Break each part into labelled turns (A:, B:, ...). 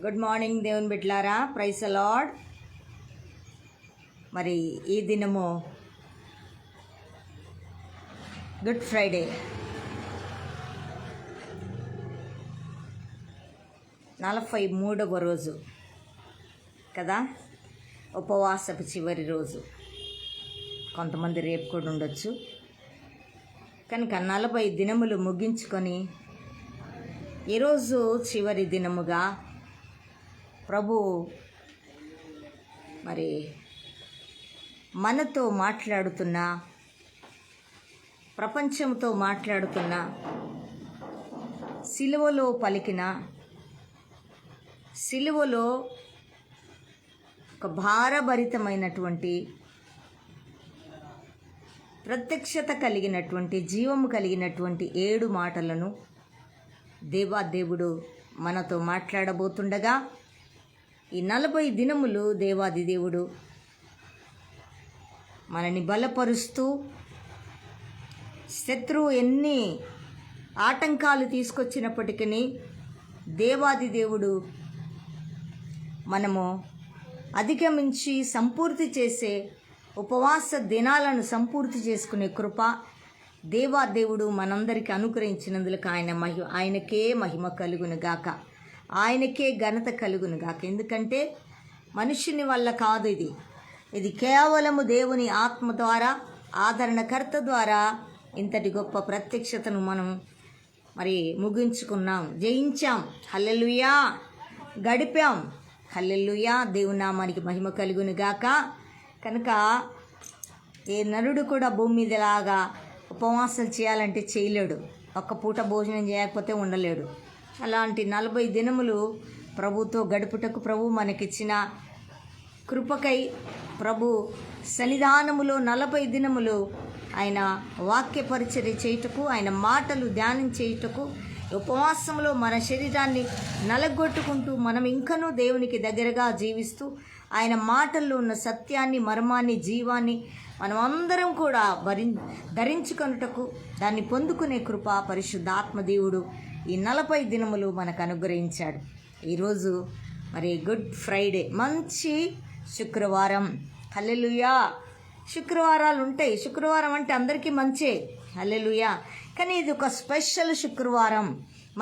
A: Good morning దేవుని బిడ్డలారా, praise the lord. మరి ఈ దినము గుడ్ ఫ్రైడే. 43వ రోజు కదా, ఉపవాసపు చివరి రోజు. కొంతమంది రేపు కూడా ఉండొచ్చు. కనుక 40 దినములు ముగించుకొని ఈరోజు చివరి దినముగా ప్రభు మరి మనతో మాట్లాడుతున్న, ప్రపంచంతో మాట్లాడుతున్న, సిలువలో పలికిన, సిలువలో ఒక భారభరితమైనటువంటి, ప్రత్యక్షత కలిగినటువంటి, జీవము కలిగినటువంటి 7 మాటలను దేవాదేవుడు మనతో మాట్లాడబోతుండగా, ఈ 40 దినములు దేవాది దేవుడు మనని బలపరుస్తూ, శత్రువు ఎన్ని ఆటంకాలు తీసుకొచ్చినప్పటికీ దేవాది దేవుడు మనము అధిగమించి సంపూర్తి చేసే ఉపవాస దినాలను సంపూర్తి చేసుకునే కృప దేవాదేవుడు మనందరికీ అనుగ్రహించినందుకు ఆయనకే మహిమ కలుగును గాక, ఆయనకే ఘనత కలుగును గాక. ఎందుకంటే మనుషుని వల్ల కాదు, ఇది కేవలము దేవుని ఆత్మ ద్వారా, ఆదరణకర్త ద్వారా ఇంతటి గొప్ప ప్రత్యక్షతను మనం మరి ముగించుకున్నాం, జయించాం. హల్లెలూయా. గడిపాం. హల్లెలూయా. దేవుని నామానికి మహిమ కలుగును గాక. కనుక ఏ నరుడు కూడా భూమి మీదలాగా ఉపవాసాలు చేయాలంటే చేయలేడు. ఒక్క పూట భోజనం చేయకపోతే ఉండలేడు. అలాంటి 40 దినములు ప్రభుతో గడుపుటకు ప్రభు మనకిచ్చిన కృపకై, ప్రభు సన్నిధానములో 40 దినములు ఆయన వాక్య పరిచర్య చేయుటకు, ఆయన మాటలు ధ్యానం చేయుటకు, ఉపవాసంలో మన శరీరాన్ని నలగొట్టుకుంటూ మనం ఇంకనూ దేవునికి దగ్గరగా జీవిస్తూ, ఆయన మాటల్లో ఉన్న సత్యాన్ని, మర్మాన్ని, జీవాన్ని మనం అందరం కూడా ధరించుకొనుటకు, దాన్ని పొందుకునే కృప పరిశుద్ధాత్మ దేవుడు ఈ 40 దినములు మనకు అనుగ్రహించాడు. ఈరోజు మరి గుడ్ ఫ్రైడే, మంచి శుక్రవారం. హల్లెలూయా. శుక్రవారాలు ఉంటాయి. శుక్రవారం అంటే అందరికీ మంచే. హల్లెలూయా. కానీ ఇది ఒక స్పెషల్ శుక్రవారం,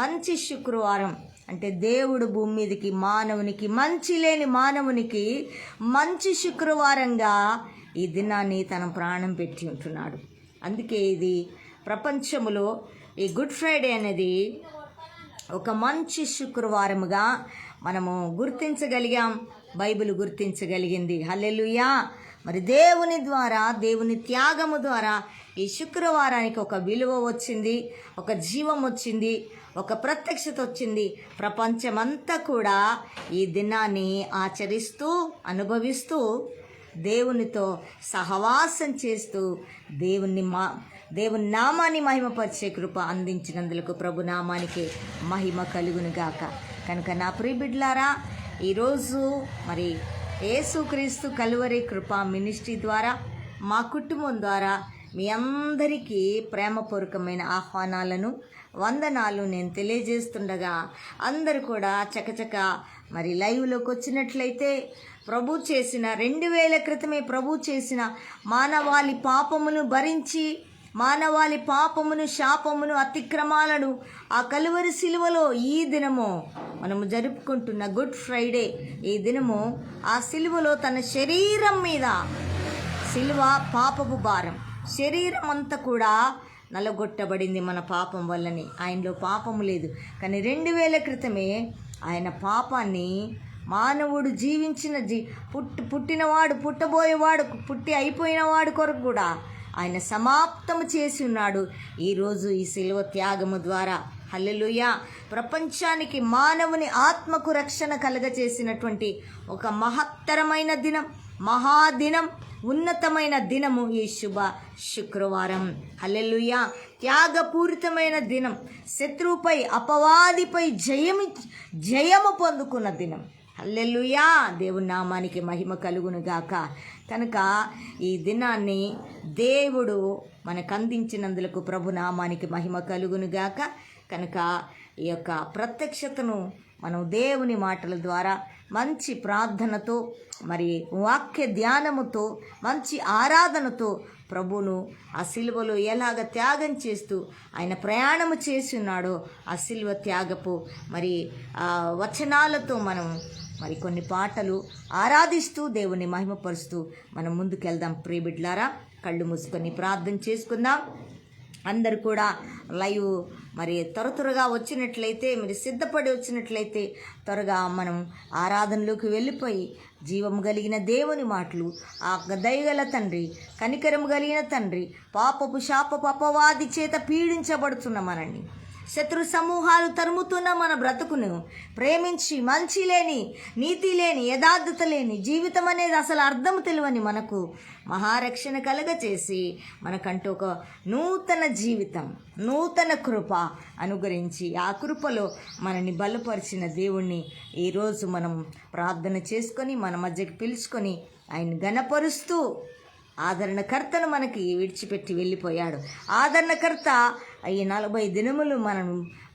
A: మంచి శుక్రవారం. అంటే దేవుడు భూమి మీదకి మానవునికి, మంచి లేని మానవునికి మంచి శుక్రవారంగా ఈ దినాన్ని తన ప్రాణం పెట్టి ఉంటున్నాడు. అందుకే ఇది ప్రపంచంలో ఈ గుడ్ ఫ్రైడే అనేది ఒక మంచి శుక్రవారముగా మనము గుర్తించగలిగాం. బైబిల్ గుర్తించగలిగింది. హల్లెలూయా. మరి దేవుని ద్వారా, దేవుని త్యాగము ద్వారా ఈ శుక్రవారానికి ఒక విలువ వచ్చింది, ఒక జీవం వచ్చింది, ఒక ప్రత్యక్షత వచ్చింది. ప్రపంచమంతా కూడా ఈ దినాన్ని ఆచరిస్తూ, అనుభవిస్తూ, దేవునితో సహవాసం చేస్తూ దేవుని నామాన్ని మహిమపరిచే కృప అందించినందుకు ప్రభు నామానికి మహిమ కలుగును గాక. కనుక నా ప్రియ బిడ్డలారా, ఈరోజు మరి యేసుక్రీస్తు కలువరి కృపా మినిస్ట్రీ ద్వారా, మా కుటుంబం ద్వారా మీ అందరికీ ప్రేమపూర్వకమైన ఆహ్వానాలను, వందనాలు నేను తెలియజేస్తుండగా, అందరూ కూడా చకచక మరి లైవ్లోకి వచ్చినట్లయితే, ప్రభు చేసిన 2000 క్రితమే ప్రభు చేసిన మానవాళి పాపమును భరించి, మానవాళి పాపమును, శాపమును, అతిక్రమాలను ఆ కలువరి సిలువలో ఈ దినము మనము జరుపుకుంటున్న గుడ్ ఫ్రైడే, ఈ దినము ఆ సిలువలో తన శరీరం మీద, సిలువ పాపపు భారం, శరీరం అంతా కూడా నలగొట్టబడింది మన పాపం వల్లని. ఆయనలో పాపము లేదు. కానీ 2000 క్రితమే ఆయన పాపాన్ని, మానవుడు జీవించిన పుట్టినవాడు, పుట్టబోయేవాడు, పుట్టి అయిపోయినవాడు కొరకు కూడా ఆయన సమాప్తము చేసి ఉన్నాడు. ఈరోజు ఈ సిలువ త్యాగము ద్వారా, హల్లెలూయా, ప్రపంచానికి, మానవుని ఆత్మకు రక్షణ కలగచేసినటువంటి ఒక మహత్తరమైన దినం, మహాదినం, ఉన్నతమైన దినము ఈ శుభ శుక్రవారం. హల్లెలూయా. త్యాగపూరితమైన దినం, శత్రువుపై, అపవాదిపై జయము పొందుకున్న దినం. హల్లెలూయా. దేవుని నామానికి మహిమ కలుగును గాక. కనుక ఈ దినాన్ని దేవుడు మనకు అందించినందుకు ప్రభు నామానికి మహిమ కలుగును గాక. కనుక ఈ యొక్క ప్రత్యక్షతను మనం దేవుని మాటల ద్వారా మంచి ప్రార్థనతో మరి వాక్య ధ్యానముతో మంచి ఆరాధనతో ప్రభువును ఆ సిలువలో ఎలాగ త్యాగం చేస్తూ ఆయన ప్రయాణము చేసి ఉన్నాడో ఆ సిలువ త్యాగపు మరి ఆ వచనాలతో మనం మరి కొన్ని పాటలు ఆరాధిస్తూ దేవుని మహిమపరుస్తూ మనం ముందుకెళ్దాం. ప్రియబిడ్లారా, కళ్ళు మూసుకొని ప్రార్థన చేసుకుందాం. అందరు కూడా లైవ్ మరి త్వరగా వచ్చినట్లయితే, మీరు సిద్ధపడి వచ్చినట్లయితే త్వరగా మనం ఆరాధనలోకి వెళ్ళిపోయి జీవము కలిగిన దేవుని మాటలు, ఆ దయగల తండ్రి, కనికరము కలిగిన తండ్రి, పాపపు శాపపు అపవాది చేత పీడించబడుతున్న మనల్ని, శత్రు సమూహాలు తరుముతున్న మన బ్రతుకును ప్రేమించి మంచి లేని, నీతి లేని, యథార్థత లేని జీవితం అనేది అసలు అర్థం తెలియని మనకు మహారక్షణ కలగచేసి మనకంటూ ఒక నూతన జీవితం, నూతన కృప అనుగ్రహించి ఆ కృపలో మనని బలపరిచిన దేవుణ్ణి ఈరోజు మనం ప్రార్థన చేసుకొని మన మధ్యకి పిలుచుకొని ఆయన ఘనపరుస్తూ ఆదరణకర్తను మనకి విడిచిపెట్టి వెళ్ళిపోయాడు. ఆదరణకర్త ఈ 40 దినములు మనం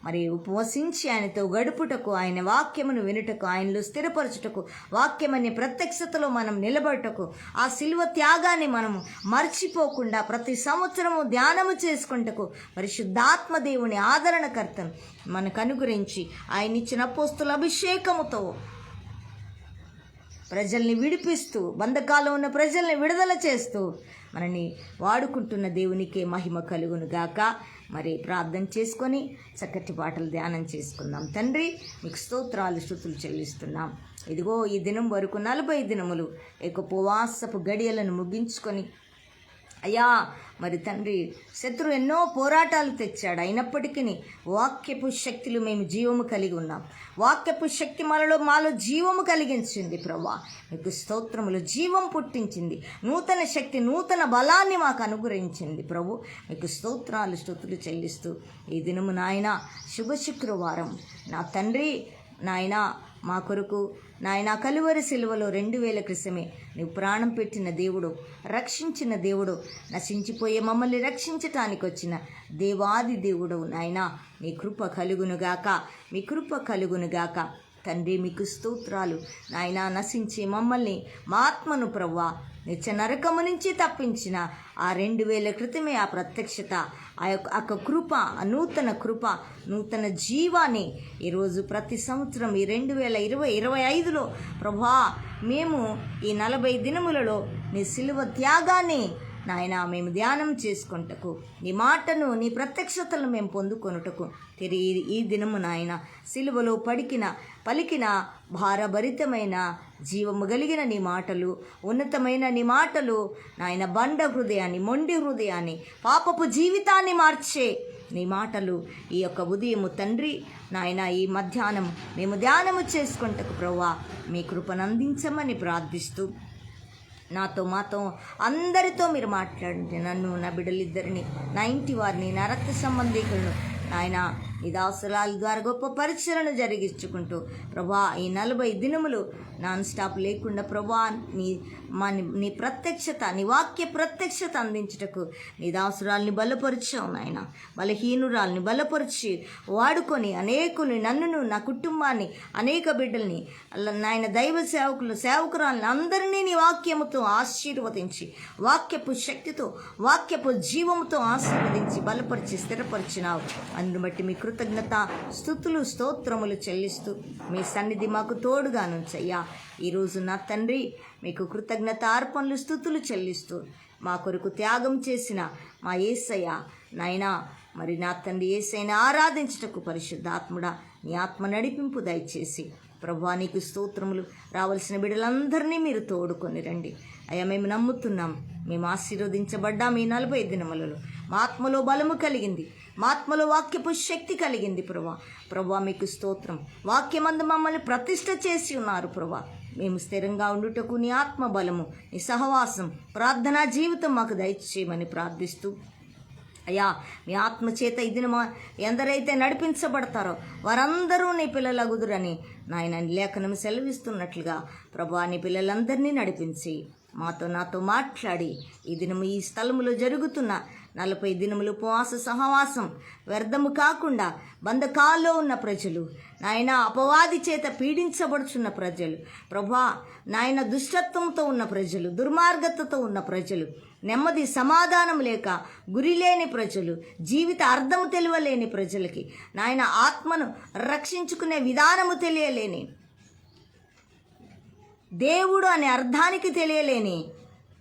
A: మరి ఉపవసించి ఆయనతో గడుపుటకు, ఆయన వాక్యమును వినుటకు, ఆయనలో స్థిరపరచుటకు, వాక్యమనే ప్రత్యక్షతలో మనం నిలబడటకు, ఆ సిలువ త్యాగాన్ని మనం మర్చిపోకుండా ప్రతి సంవత్సరము ధ్యానము చేసుకుంటకు పరిశుద్ధాత్మ దేవుని ఆదరణకర్తను మనకు అనుగ్రహించి ఆయన ఇచ్చిన అపోస్తుల అభిషేకముతో ప్రజల్ని విడిపిస్తూ, బంధకాల్లో ఉన్న ప్రజల్ని విడుదల చేస్తూ మనని వాడుకుంటున్న దేవునికే మహిమ కలుగును గాక. మరి ప్రార్థన చేసుకొని చక్కటి పాటలు ధ్యానం చేసుకుందాం. తండ్రి, మీకు స్తోత్రాలు స్తుతులు చెల్లిస్తున్నాం. ఇదిగో ఈ దినం వరకు 40 దినములు ఉపవాసపు గడియలను ముగించుకొని అయ్యా మరి తండ్రి, శత్రు ఎన్నో పోరాటాలు తెచ్చాడు. అయినప్పటికీ వాక్యపు శక్తులు మేము జీవము కలిగి ఉన్నాం. వాక్యపు శక్తి మాలో జీవము కలిగించింది. ప్రభువా, మీకు స్తోత్రములు. జీవం పుట్టించింది, నూతన శక్తి, నూతన బలాన్ని మాకు అనుగ్రహించింది. ప్రభు, మీకు స్తోత్రాలు స్తుతులు చెల్లిస్తూ ఈ దినము నాయన శుభ శుక్రవారం నా తండ్రి, నాయన మా కొరకు నాయన కలువరి సిలువలో 2000 క్రితమే నీవు ప్రాణం పెట్టిన దేవుడు, రక్షించిన దేవుడు, నశించిపోయే మమ్మల్ని రక్షించటానికి వచ్చిన దేవాది దేవుడు నాయన, మీ కృప కలుగునుగాక, మీ కృప కలుగునుగాక. తండ్రి, మీకు స్తోత్రాలు నాయన. నశించే మమ్మల్ని, మా ఆత్మను ప్రభువా నిత్య నరకము నుంచి తప్పించిన ఆ 2000 క్రితమే ఆ ప్రత్యక్షత, ఆ యొక్క కృప, ఆ నూతన కృప, నూతన జీవాన్ని ఈరోజు ప్రతి సంవత్సరం ఈ 2025లో ప్రభువా మేము ఈ 40 దినములలో నీ సిలువ త్యాగాన్ని నాయన మేము ధ్యానం చేసుకొనుటకు, నీ మాటను, నీ ప్రత్యక్షతలను మేము పొందుకొనుటకు తిరిగి ఈ దినము నాయన సిలువలో పలికిన భారభరితమైన జీవము కలిగిన నీ మాటలు, ఉన్నతమైన నీ మాటలు నాయన, బండ హృదయాన్ని, మొండి హృదయాన్ని, పాపపు జీవితాన్ని మార్చే నీ మాటలు ఈ యొక్క ఉదయము తండ్రి నాయన ఈ మధ్యాహ్నం మేము ధ్యానము చేసుకుంటకు ప్రభువా మీ కృపను అందించమని ప్రార్థిస్తూ, నాతో మాతో అందరితో మీరు మాట్లాడండి. నన్ను, నా బిడ్డలిద్దరిని, నా ఇంటి వారిని, నా రక్త సంబంధికులను నాయన ఈ దాసురాల ద్వారా గొప్ప పరిచయలను జరిగించుకుంటూ ప్రభా ఈ 40 దినములు నాన్ స్టాప్ లేకుండా ప్రభా నీ ప్రత్యక్షత, నీ వాక్య ప్రత్యక్షత అందించుటకు నీ దాసురాల్ని బలపరిచావు నాయన. బలహీనురాల్ని బలపరిచి వాడుకొని అనేకుల్ని, నన్నును, నా కుటుంబాన్ని, అనేక బిడ్డల్ని నాయన, దైవ సేవకురాల్ని అందరినీ నీ వాక్యముతో ఆశీర్వదించి, వాక్యపు శక్తితో, వాక్యపు జీవముతో ఆశీర్వదించి బలపరిచి స్థిరపరిచినావు. అందును బట్టి మీ కృతజ్ఞత స్తుతులు స్తోత్రములు చెల్లిస్తూ మీ సన్నిధి మాకు తోడుగా నుంచయ్యా. ఈరోజు నా తండ్రి మీకు కృతజ్ఞత అర్పణలు స్తుతులు చెల్లిస్తూ మా కొరకు త్యాగం చేసిన మా యేసయ్య నాయనా, మరి నా తండ్రి యేసయ్యని ఆరాధించుటకు పరిశుద్ధాత్ముడా నీ ఆత్మ నడిపింపు దయచేసి ప్రభువా నీకు స్తోత్రములు. రావాల్సిన బిడ్డలందరినీ మీరు తోడుకొని రండి అయ్యా. మేము నమ్ముతున్నాం, మేము ఆశీర్వదించబడ్డాం. ఈ 40 దినములలో మా ఆత్మలో బలము కలిగింది, మా ఆత్మలో వాక్యపు శక్తి కలిగింది. ప్రభువా మీకు స్తోత్రం. వాక్యమందు మమ్మల్ని ప్రతిష్ఠ చేసి ఉన్నారు ప్రభువా. మేము స్థిరంగా ఉండుటకు నీ ఆత్మ బలము, నీ సహవాసం, ప్రార్థనా జీవితం మాకు దయచేయమని ప్రార్థిస్తూ అయ్యా, మీ ఆత్మచేత ఈ దినమా ఎందరైతే నడిపించబడతారో వారందరూ నీ పిల్లలగుదురని నాయన లేఖనం సెలవిస్తున్నట్లుగా ప్రభువా నీ పిల్లలందరినీ నడిపించి నాతో మాట్లాడి ఈ దినము ఈ స్థలములో జరుగుతున్న 40 దినములు ఉపవాస సహవాసం వ్యర్థము కాకుండా బంధకాల్లో ఉన్న ప్రజలు, నాయన అపవాది చేత పీడించబడుచున్న ప్రజలు, ప్రభువా నాయన దుష్టత్వంతో ఉన్న ప్రజలు, దుర్మార్గతతో ఉన్న ప్రజలు, నెమ్మది సమాధానం లేక గురి లేని ప్రజలు, జీవిత అర్థము తెలియలేని ప్రజలకి నాయన ఆత్మను రక్షించుకునే విధానము తెలియలేని, దేవుడు అనే అర్థానికి తెలియలేని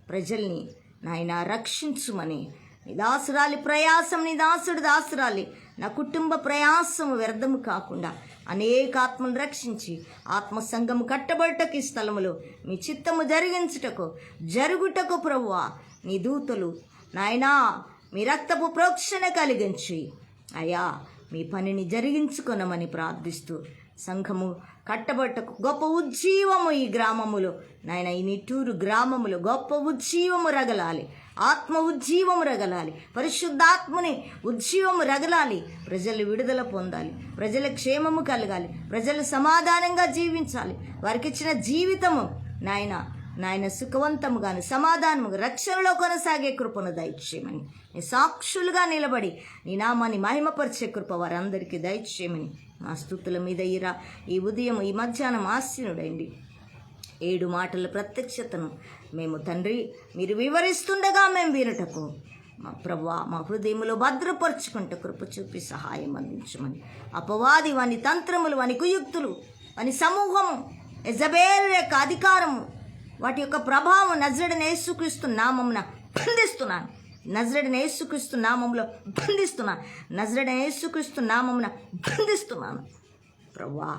A: ప్రజల్ని నాయన రక్షించుమని, నీ దాసురాలి ప్రయాసం, నీ దాసుడు దాసురాలి నా కుటుంబ ప్రయాసము వ్యర్థము కాకుండా అనేక ఆత్మను రక్షించి ఆత్మ సంఘము కట్టబడటకు ఈ స్థలములో మీ చిత్తము జరుగుటకు ప్రభువా నీ దూతలు నాయనా మీ రక్తపు ప్రోక్షణ కలిగించి అయ్యా మీ పనిని జరిగించుకొనమని ప్రార్థిస్తూ సంఘము కట్టబట్టకు గొప్ప ఉజ్జీవము ఈ గ్రామములో నాయన, ఈ నిట్టూరు గ్రామములో గొప్ప ఉజ్జీవము రగలాలి, ఆత్మ ఉజ్జీవము రగలాలి, పరిశుద్ధాత్మని ఉజ్జీవము రగలాలి, ప్రజలు విడుదల పొందాలి, ప్రజల క్షేమము కలగాలి, ప్రజలు సమాధానంగా జీవించాలి, వారికి ఇచ్చిన జీవితము నాయన సుఖవంతముగాను సమాధానముగా రక్షణలో కొనసాగే కృపను దయచేయమని, నీ సాక్షులుగా నిలబడి నీ నామాన్ని మహిమపరిచే కృప వారందరికీ దయచేయమని మా స్తుతుల మీద ఈ ఉదయం ఈ మధ్యాహ్నం ఆశీనుడండి 7 మాటల ప్రత్యక్షతను మేము తండ్రి మీరు వివరిస్తుండగా మేము వినుటకు మా ప్రభువా మా హృదయములో భద్రపరుచుకుంటూ కృప చూపి సహాయం అందించమని, అపవాది వాని తంత్రములు, వాని కుయుక్తులు, వాని సమూహము, యెజబేలు యొక్క అధికారము, వాటి యొక్క ప్రభావం నజరేయుడైన యేసుక్రీస్తు నామమున బంధిస్తున్నాను, నజరేయుడైన యేసుక్రీస్తు నామములో బంధిస్తున్నాను, నజరేయుడైన యేసుక్రీస్తు నామమున బంధిస్తున్నాను ప్రభువా.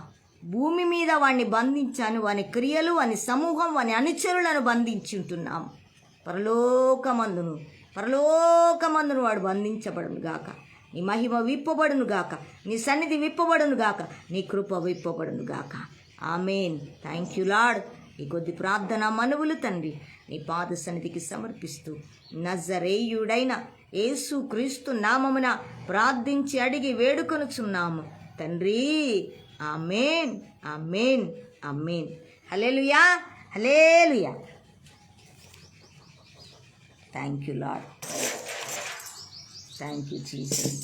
A: భూమి మీద వాడిని బంధించాను, వాని క్రియలు, వాని సమూహం, వాని అనుచరులను బంధించి ఉంటున్నాము. పరలోకమందును వాడు బంధించబడును గాక, నీ మహిమ విప్పబడును గాక, నీ సన్నిధి విప్పబడును గాక, నీ కృప విప్పబడును గాక. ఆమేన్. Thank you Lord. ఈ కొద్ది ప్రార్థన మనవులు తండ్రి నీ పాద సన్నిధికి సమర్పిస్తూ నజరేయుడైన యేసు క్రీస్తు నామమున ప్రార్థించి అడిగి వేడుకొనుచున్నాము తండ్రి. ఆమేన్, ఆమేన్, ఆమేన్. హల్లెలూయా, హల్లెలూయా. Thank you Lord. Thank you Jesus.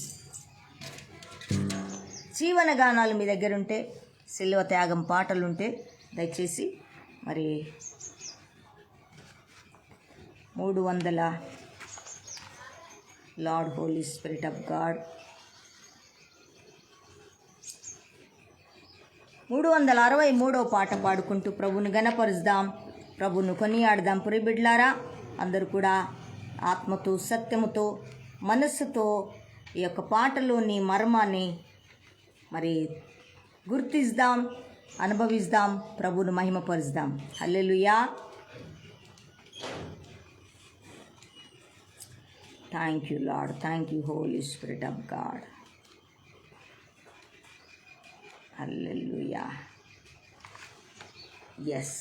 A: జీవన గానాలు మీ దగ్గర ఉంటే, సిలువ త్యాగం పాటలుంటే దయచేసి మరి 300 Lord Holy Spirit of God 363వ పాట పాడుకుంటూ ప్రభువును గణపరుద్దాం, ప్రభువును కొనియాడదాం. ప్రియబిడ్డలారా అందరూ కూడా ఆత్మతో సత్యముతో మనస్సుతో ఈ యొక్క పాటలోని మర్మాన్ని మరి గుర్తిద్దాం, అనుభవిద్దాం, ప్రభువును మహిమపరుద్దాం. హల్లెలూయా. Thank you Lord. Thank you Holy Spirit of God. హల్లెలూయా. ఎస్.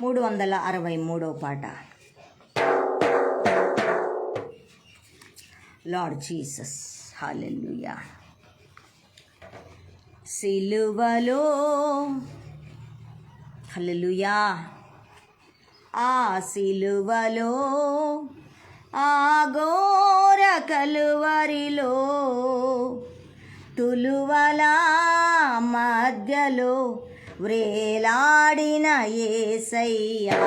A: 363వ పాట. Lord Jesus. హల్లెలూయా. సిలువలో హల్లెలూయా, ఆ సిలువలో ఆ ఘోర కలువరిలో తులువల మధ్యలో వ్రేలాడిన యేసయ్యా,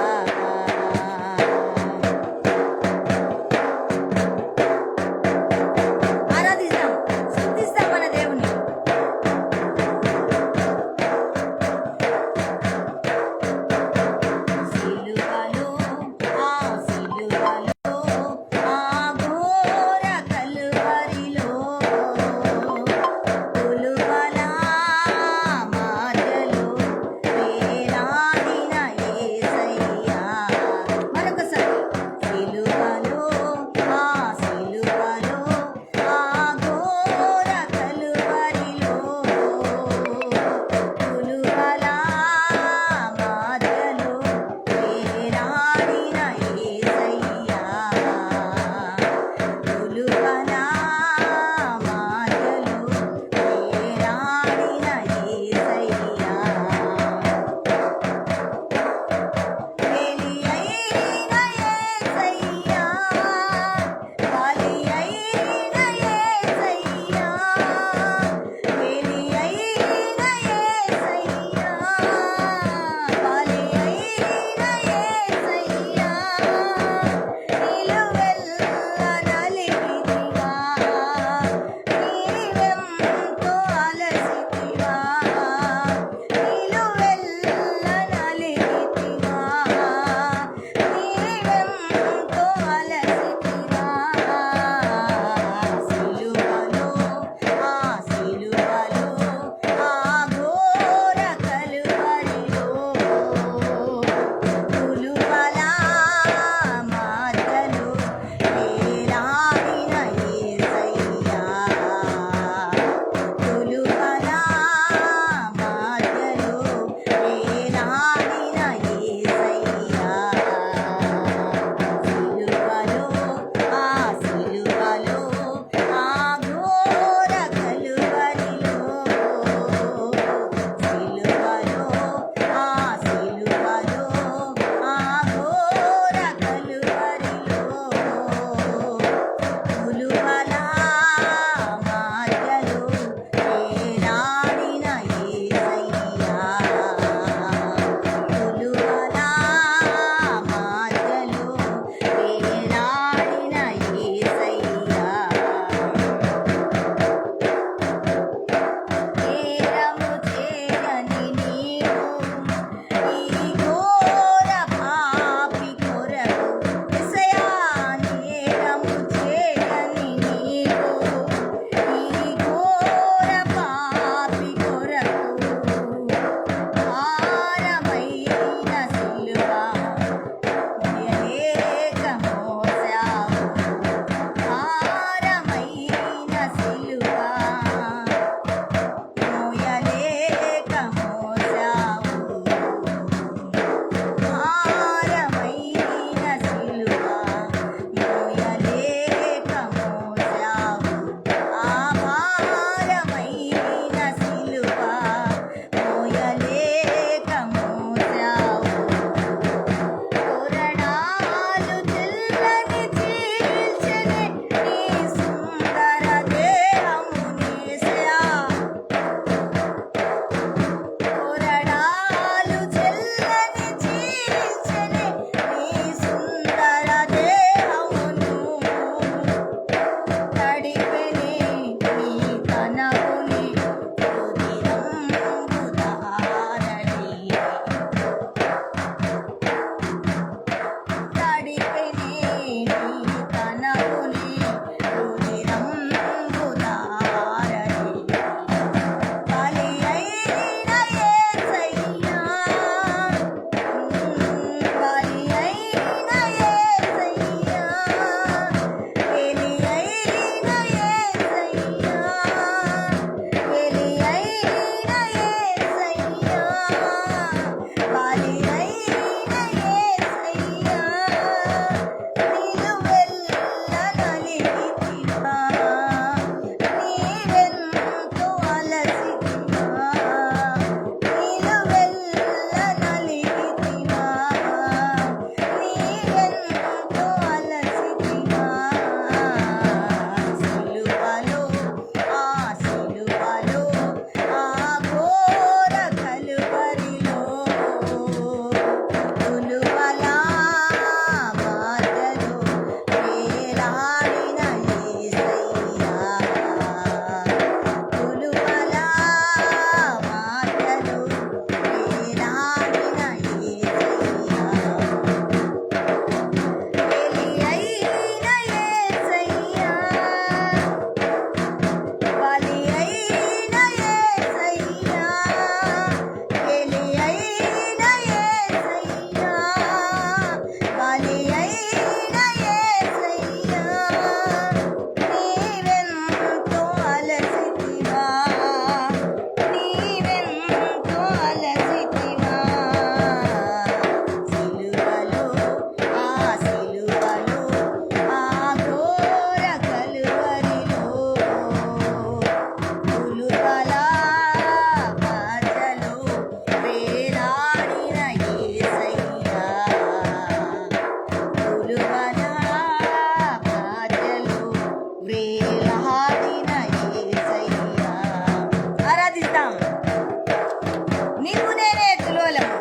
A: నీవు నేనే తులోలము,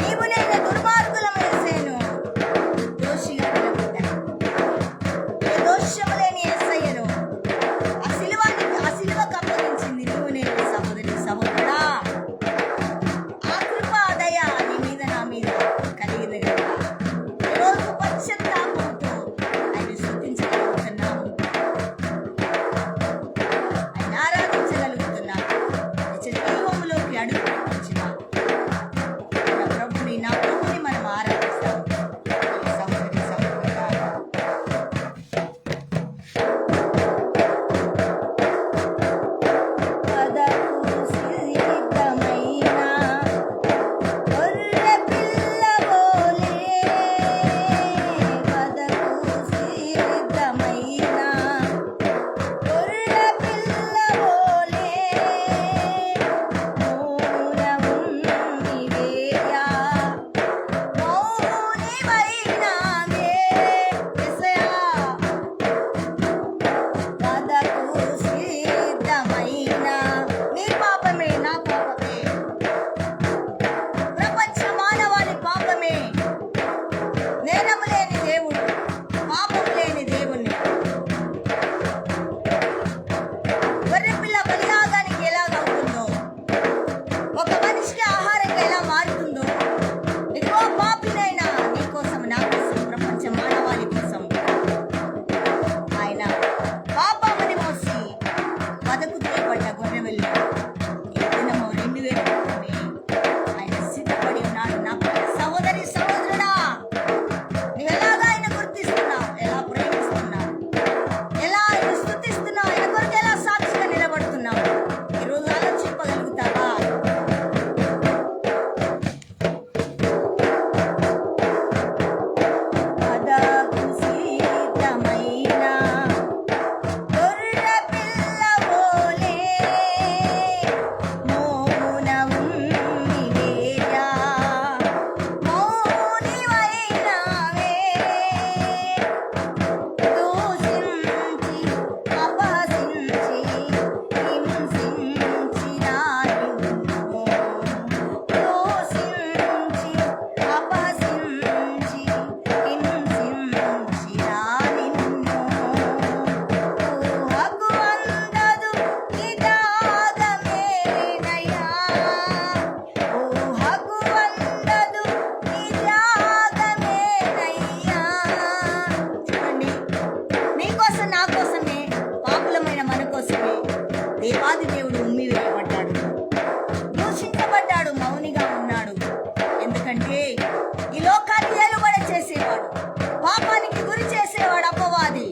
A: నీవు నేనే దుర్మార్గులము యేసేను. దోషిగా నిలబడ్డాను. ఏ దోషము లేని యేసయ్యను ఆ సిలువకు అప్పగించింది నీవు నేనే సహోదరి సహోదరుడా. ఆ కృప దయ నీ మీద నా మీద కలిగింది కనుక ఈరోజు పశ్చాత్తాపంతో ఆయన స్తుతించగలుగుతున్నాము, ఆయన ఆరాధించగలుగుతున్నాము. నిజ జీవములోకి అడుగు పెట్టించిన మన ప్రభుని, నా ప్రభుని మనం ఆరాధిస్తాము. సహోదరి సహోదరుడా, వదకు సిద్ధమైన గొర్రె పిల్లవోలే, వదకు సిద్ధమైన గొర్రె పిల్లవోలే, మౌనముండివేయా, మౌనివైనావే యేసయ్యా. వదకు సిద్ధమైన నీ పాపమే నా పాపమే, ప్రపంచ మానవాళి పాపమే. నేరము లేని దేవుడు, పాపం లేని దేవుణ్ణి. గొర్రెపిల్ల బలియాగానికి ఎలాగవుతుందో, ఒక మనిషికి ఆహారంగా ఎలా మారుతుందో, ఇదిగో పాపినైనా నీ కోసం, నా కోసం, ప్రపంచ మానవాళి కోసం ఆయన పాపముని మోసి బతుకు చేయబడ్డ గొర్రెపిల్ల ఈ దినము 2000 క్రితమే ఆయన సిద్ధపడి ఉన్నాడు. నా ప్రియ సహోదరి సహోదరుడా, నువ్వు ఎలాగా ఆయన గుర్తిస్తున్నావు, ఎలా ప్రేమిస్తున్నావు, ఎలా ఆయన స్తుతిస్తున్నావు, ఆయన కొరకు ఎలా సాక్షిగా నిలబడుతున్నావు, ఈరోజు ఆలోచింపగలుగుతావా? వదకు సిద్ధమైన గొర్రె పిల్లవోలే, మౌనముండివేయా, మౌనివైనావే, దూషించి అపహసించి హింసించినా నిన్ను, దూషించి అపహసించి హింసించినా నిన్ను, ఊహకు అందదు నీ త్యాగమేనయ్యా, ఊహకు అందదు నీ త్యాగమేనయ్యా. చూడండి, నీకోసం నా కోసమే, పాపులమైన మన కోసమే దేవాది దేవుడు ఉమ్మి వేయబడ్డాడు, దూషించబడ్డాడు, మౌనిగా ఉన్నాడు. ఎందుకంటే ఈ లోకాన్ని ఏలుబడ చేసేవాడు, పాపానికి గురి చేసేవాడు అపవాది,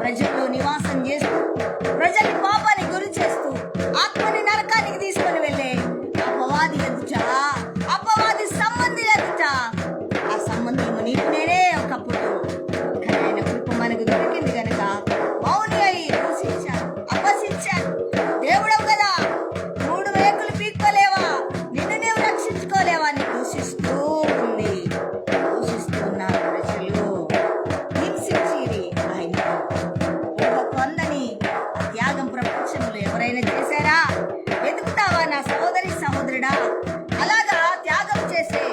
A: ప్రజల్లో నివాసం చేస్తూ ప్రజల్ని పాపానికి గురి చేస్తూ ఆత్మని నరకానికి తీసుకొని వెళ్ళే అపవాది ఎదుట, అపవాది సంబంధి ఎదుట, ఆ సంబంధము నీకు నేనే ఒకప్పుడు. కానీ ఆయన కృప మనకు దొరికింది కనుక మౌని అయి దూషించాను, అపహసించాను. దేవుడవు కదా, 3 మేకులు పీక్కోలేవా, నిన్ను నీవు రక్షించుకోలేవా అని దూషిస్తూ ఉంది. దూషిస్తూ ఉన్నారు ప్రజలు, హింసించిరి ఆయన. ఒక కొందని ఆ త్యాగం ప్రపంచంలో ఎవరైనా చేశారా? వెతుకుతావా నా సహోదరి సహోదరుడా? అలాగా త్యాగం చేసే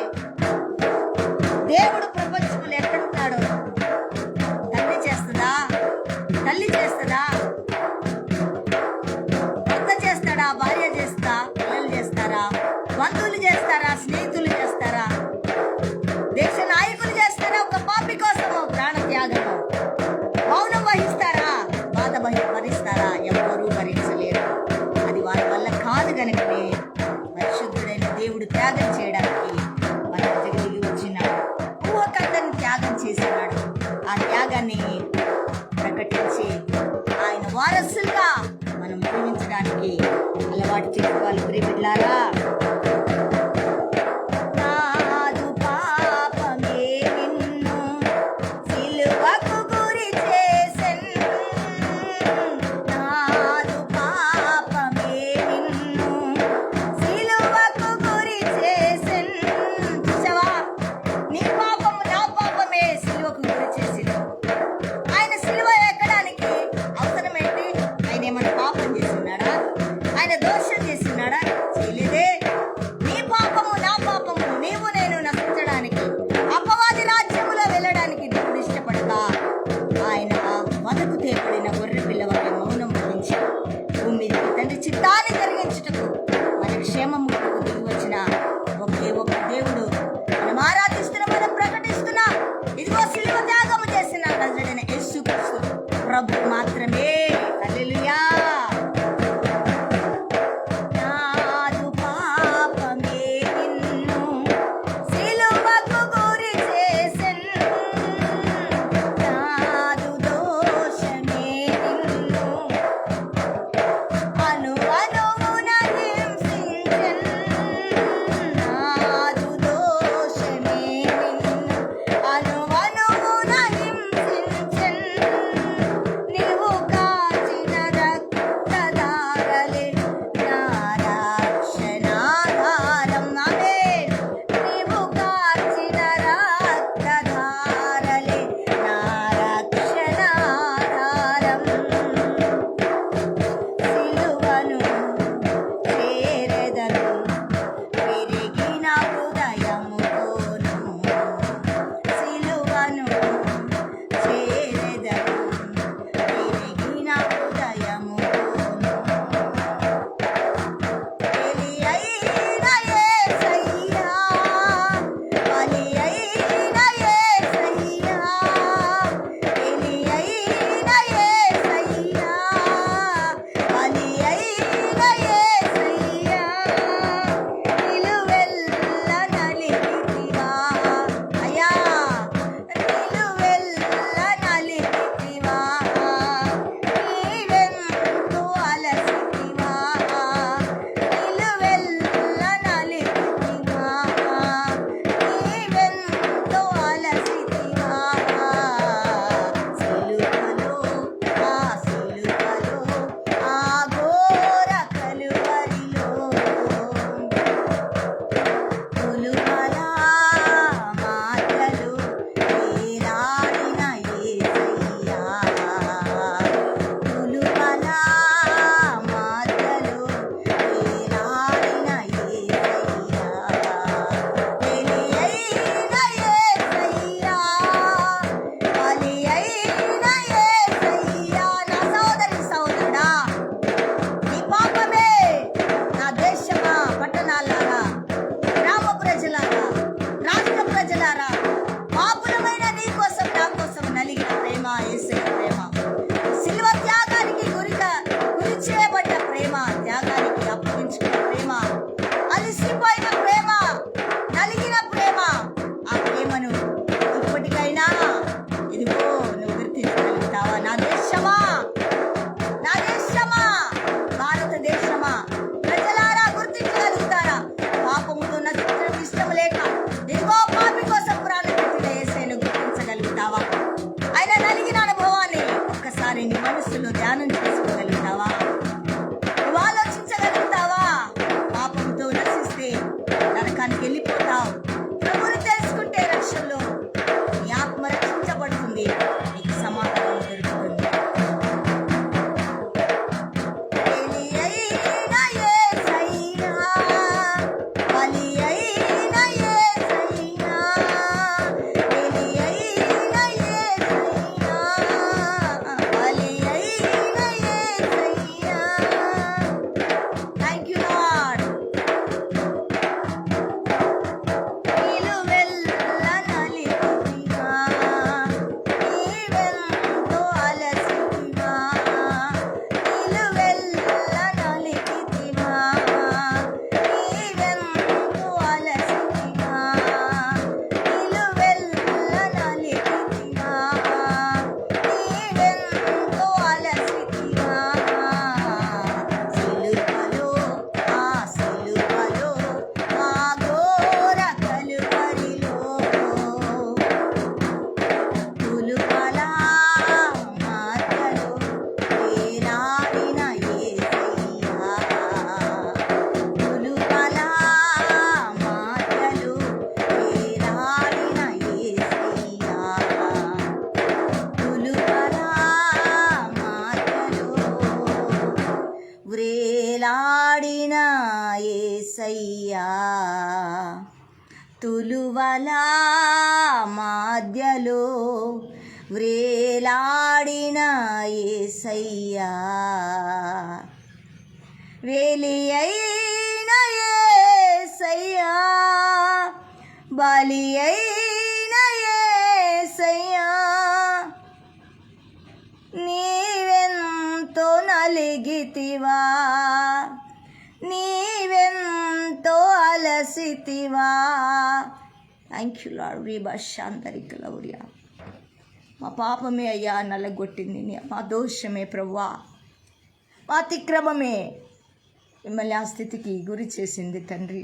A: దేవుడు ప్రపంచంలో ఎక్కడున్నాడో తల్లి చేస్తుందా? తల్లి చేస్తుందా? భర్త చేస్తాడా? భార్య చేస్తా? పిల్లలు చేస్తారా? బంధువులు చేస్తారా? స్నేహితులు చేస్తారా? దేశ నాయకులు చేస్తారా? ఒక పాపి కోసం ప్రాణ త్యాగం మౌనం వహిస్తారా? బాధ భరిస్తారా? ఎవ్వరూ భరించలేరు. అది వారి వల్ల కాదు గనుకనే పరిశుద్ధుడైన దేవుడు త్యాగం చేయడానికి మన దగ్గరికి వచ్చినాడు. ఊహకందని త్యాగం చేసినాడు. ఆ త్యాగాన్ని ప్రకటించి ఆయన వారసులుగా మనం జీవించడానికి అలవాటు చేసుకోవాలి. ప్రియబిడ్డలారా, నాదు పాపమే నిన్ను సిలువకు గురి చేసెను, నాదు పాపమే నిన్ను సిలువకు గురి చేసెను. చూసావా, నీ పాపము నా పాపమే సిలువకు గురి చేసింది. ఆయన సిలువ ఎక్కడానికి అవసరమేంటి? ఆయన ఏమైనా పాపం చేస్తున్నాడా? ఆయన దోషం చేసినాడా? చేయలేదే. నీ పాపము నా పాపము, నీవు నేను నశించడానికి, అపవాది రాజ్యములో వెళ్ళడానికి దేవుడు ఇష్టపడతా ఆయన వదకు తేబడిన గొర్రె పిల్లవాడి మౌనం వహించి భూమి మీదకి తండ్రి చిత్తాన్ని జరిగించుటకు మన క్షేమము కొరకు దిగి వచ్చిన ఒకే ఒక దేవుడు మనం ఆరాధిస్తున్నా, మనం ప్రకటిస్తున్నా. ఇదిగో సిలువ త్యాగము చేసిన నజరేయుడైన యేసుక్రీస్తు ప్రభు మాత్రమే. హల్లెలూయా. నాదు పాపమే నిన్ను సిలువకు గురి చేసెను, నాదు దోషమే నిన్ను అణువణువున యేసయ్యా, తులువల మధ్యలో వ్రేలాడిన యేసయ్యా, వేలి అయిన యేసయ్యా, బలి అయిన యేసయ్యా, నీవెంతో నలిగితివా, నీవెంతో అలసితివా. Thank you Lord. రీబాషాంతరికలౌరియా, మా పాపమే అయ్యా నలగొట్టింది, మా దోషమే ప్రభువా, మా అతిక్రమమే మిమ్మల్ని ఆ స్థితికి గురి చేసింది తండ్రి.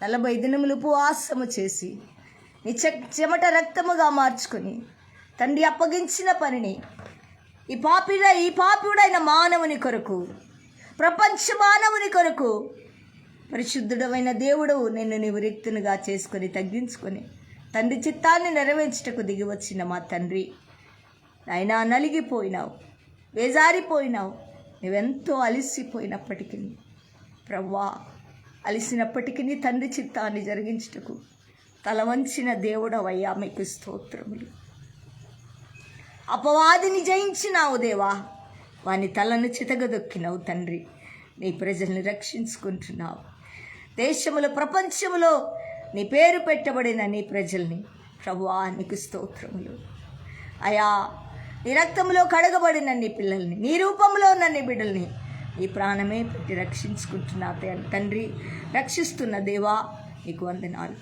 A: 40 దినములు ఉపవాసము చేసి నీ చెమట రక్తముగా మార్చుకొని తండ్రి అప్పగించిన పనిని ఈ పాపిడైన మానవుని కొరకు, ప్రపంచ మానవుని కొరకు పరిశుద్ధుడమైన దేవుడు నిన్ను నీవు రిక్తునిగా చేసుకొని తగ్గించుకొని తండ్రి చిత్తాన్ని నెరవేర్చుటకు దిగి వచ్చిన మా తండ్రి, అయినా నలిగిపోయినావు, వేజారిపోయినావు, నువ్వెంతో అలిసిపోయినప్పటికీ ప్రభువా, అలిసినప్పటికీ తండ్రి చిత్తాన్ని జరిగించుటకు తల వంచిన దేవుడవయ్యా, మీకు స్తోత్రములు. అపవాదిని జయించినావు దేవా, వాని తలను చితగదొక్కినావు తండ్రి. నీ ప్రజల్ని రక్షించుకుంటున్నావు. దేశములో ప్రపంచములో నీ పేరు పెట్టబడిన నీ ప్రజల్ని ప్రభువా, నీకు స్తోత్రములు. అయా, నీ రక్తంలో కడగబడిన నీ పిల్లల్ని, నీ రూపంలో ఉన్న నీ బిడ్డల్ని నీ ప్రాణమే పెట్టి రక్షించుకుంటున్నా తండ్రి. రక్షిస్తున్న దేవా, నీకు వందనాలు.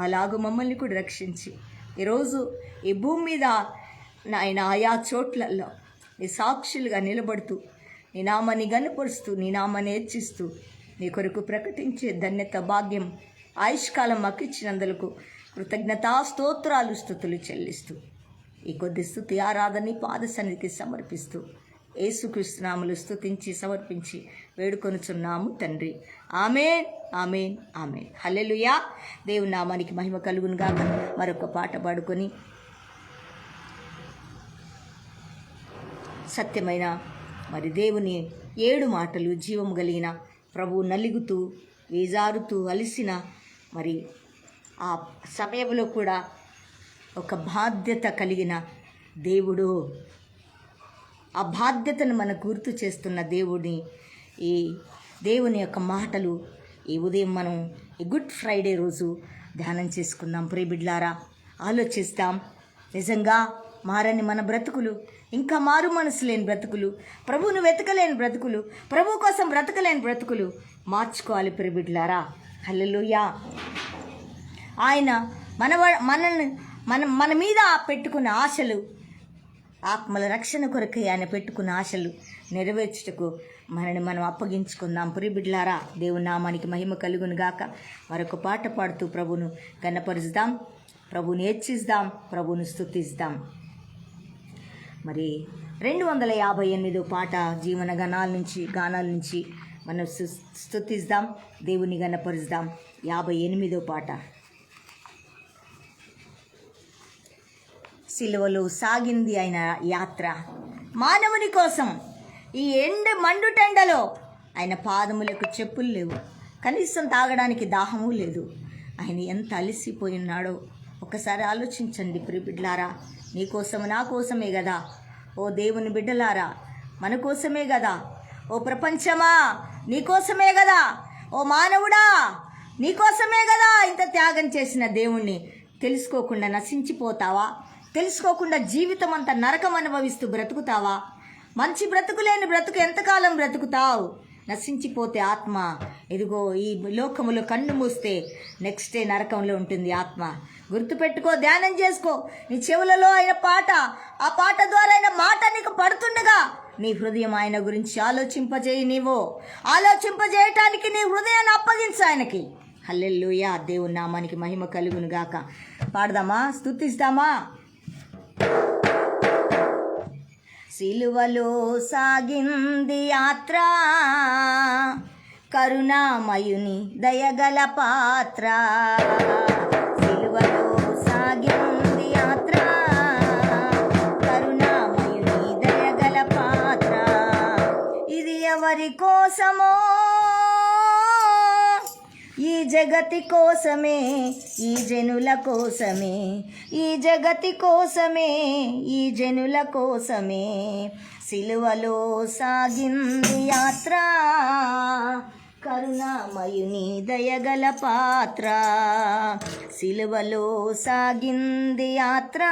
A: అలాగూ మమ్మల్ని కూడా రక్షించి ఈరోజు ఈ భూమి మీద నాయన ఆయా చోట్లలో నీ సాక్షులుగా నిలబడుతూ నీ నామాన్ని గనపరుస్తూ నీ నామాన్ని హెచ్చిస్తూ నీ కొరకు ప్రకటించే ధన్యత భాగ్యం ఆయుష్కాలం మాకు ఇచ్చినందులకు కృతజ్ఞతా స్తోత్రాలు స్తుతులు చెల్లిస్తూ ఈ కొద్ది స్తుతి ఆరాధన పాద సన్నిధికి సమర్పిస్తూ యేసుక్రీస్తు నామములో స్తుతించి సమర్పించి వేడుకొనుచున్నాము తండ్రి. ఆమేన్, ఆమేన్, ఆమేన్. హల్లెలూయా. దేవుని నామానికి మహిమ కలుగును గాక. మరొక పాట పాడుకొని సత్యమైన మరి దేవుని 7 మాటలు జీవము కలిగిన ప్రభు నలిగుతూ వేజారుతూ అలిసిన మరి ఆ సమయంలో కూడా ఒక బాధ్యత కలిగిన దేవుడు, ఆ బాధ్యతను మనకు గుర్తు చేస్తున్న ఈ దేవుని యొక్క మాటలు ఈ ఉదయం మనం ఈ గుడ్ ఫ్రైడే రోజు ధ్యానం చేసుకుందాం. ప్రియబిడ్లారా, ఆలోచిస్తాం. నిజంగా మారని మన బ్రతుకులు, ఇంకా మారు మనసు లేని బ్రతుకులు, ప్రభువును వెతకలేని బ్రతుకులు, ప్రభు కోసం బ్రతకలేని బ్రతుకులు మార్చుకోవాలి ప్రియబిడ్లారా. హల్లెలూయా. ఆయన మన మీద పెట్టుకున్న ఆశలు, ఆత్మల రక్షణ కొరకై ఆయన పెట్టుకున్న ఆశలు నెరవేర్చుటకు మనని మనం అప్పగించుకుందాం. ప్రియబిడ్లారా, దేవుని నామానికి మహిమ కలుగును గాక. మరొక పాట పాడుతూ ప్రభును గణపరుచుదాం, ప్రభుని హెచ్చిద్దాం, ప్రభును స్తుతిద్దాం. మరి 258 పాట జీవన గానాల నుంచి మనం స్తుతిద్దాం, దేవుని గణపరుచుదాం. 58 పాట. సిలువలో సాగింది ఆయన యాత్ర మానవుని కోసం. ఈ మండుటెండలో ఆయన పాదములకు చెప్పులు లేవు, కనీసం తాగడానికి దాహము లేదు. ఆయన ఎంత అలసిపోయి ఉన్నాడో ఒకసారి ఆలోచించండి ప్రియబిడ్లారా. నీకోసము నా కోసమే కదా, ఓ దేవుని బిడ్డలారా మన కోసమే కదా, ఓ ప్రపంచమా నీకోసమే కదా, ఓ మానవుడా నీకోసమే కదా ఇంత త్యాగం చేసిన దేవుణ్ణి తెలుసుకోకుండా నశించిపోతావా? తెలుసుకోకుండా జీవితం అంతా నరకం అనుభవిస్తూ బ్రతుకుతావా? మంచి బ్రతుకులేని బ్రతుకు ఎంతకాలం బ్రతుకుతావు? నశించిపోతే ఆత్మ ఇదిగో ఈ లోకములో కన్ను మూస్తే నెక్స్ట్ డే నరకంలో ఉంటుంది ఆత్మ. గుర్తుపెట్టుకో, ధ్యానం చేసుకో. నీ చెవులలో ఆయన పాట, ఆ పాట ద్వారా ఆయన మాట నీకు పడుతుండగా నీ హృదయం ఆయన గురించి ఆలోచింపజేయటానికి నీ హృదయాన్ని అప్పగించు ఆయనకి. హల్లెలూయా. దేవుని నామానికి మహిమ కలుగును గాక. పాడదామా, స్తుతిస్తామా? సిలువలో సాగింది యాత్ర, కరుణామయుని దయగల పాత్ర. సిలువలో సాగింది యాత్ర, కరుణామయుని దయగల పాత్ర. ఇది ఎవరి కోసమో జగతి కోసమే, ఈ జనుల కోసమే, ఈ జగతి కోసమే, ఈ జనుల కోసమే సిలువలో సాగింది యాత్ర, కరుణామయుని దయగల పాత్ర. సిలువలో సాగింది యాత్ర,